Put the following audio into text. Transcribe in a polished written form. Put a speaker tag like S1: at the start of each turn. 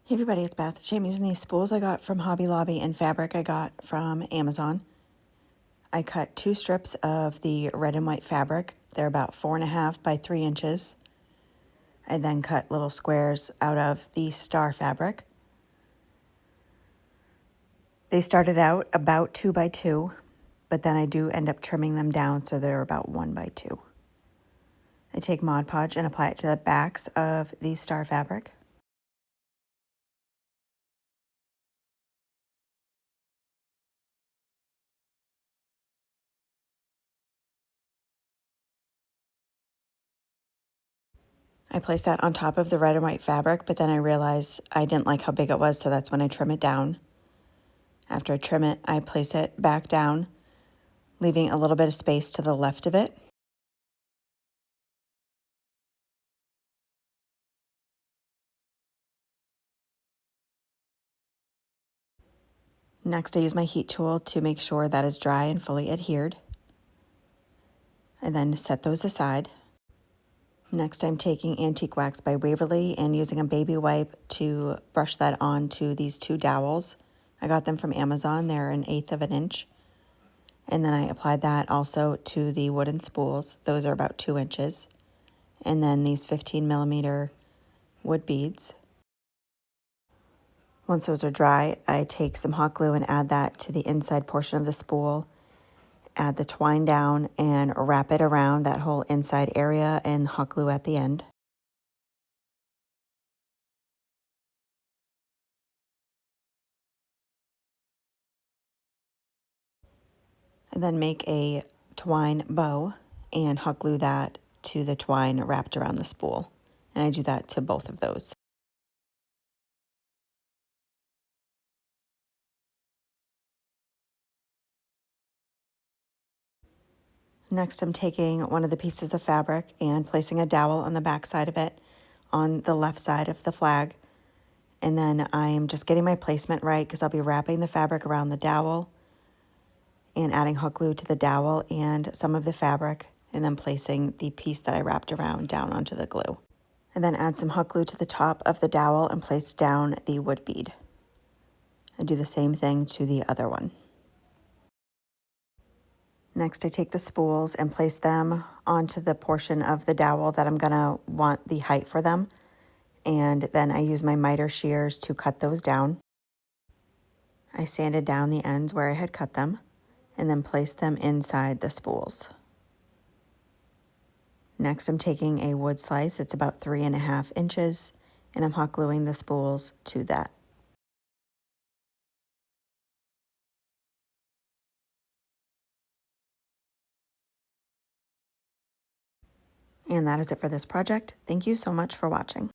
S1: Hey everybody, it's Beth. Today I'm using these spools I got from Hobby Lobby and fabric I got from Amazon. I cut 2 strips of the red and white fabric. They're about 4.5 by 3 inches. I then cut little squares out of the star fabric. They started out about 2 by 2, but then I do end up trimming them down so they're about 1 by 2. I take Mod Podge and apply it to the backs of the star fabric. I placed that on top of the red and white fabric, but then I realized I didn't like how big it was, so that's when I trim it down. After I trim it, I place it back down, leaving a little bit of space to the left of it. Next, I use my heat tool to make sure that is dry and fully adhered. I then set those aside. Next, I'm taking Antique Wax by Waverly and using a baby wipe to brush that onto these 2 dowels. I got them from Amazon. They're 1/8 of an inch. And then I applied that also to the wooden spools. Those are about 2 inches. And then these 15mm wood beads. Once those are dry, I take some hot glue and add that to the inside portion of the spool. Add the twine down and wrap it around that whole inside area and hot glue at the end. And then make a twine bow and hot glue that to the twine wrapped around the spool. And I do that to both of those. Next, I'm taking one of the pieces of fabric and placing a dowel on the back side of it on the left side of the flag. And then I'm just getting my placement right because I'll be wrapping the fabric around the dowel and adding hot glue to the dowel and some of the fabric, and then placing the piece that I wrapped around down onto the glue. And then add some hot glue to the top of the dowel and place down the wood bead. And do the same thing to the other one. Next, I take the spools and place them onto the portion of the dowel that I'm gonna want the height for them. And then I use my miter shears to cut those down. I sanded down the ends where I had cut them and then placed them inside the spools. Next, I'm taking a wood slice. It's about 3.5 inches, and I'm hot gluing the spools to that. And that is it for this project. Thank you so much for watching.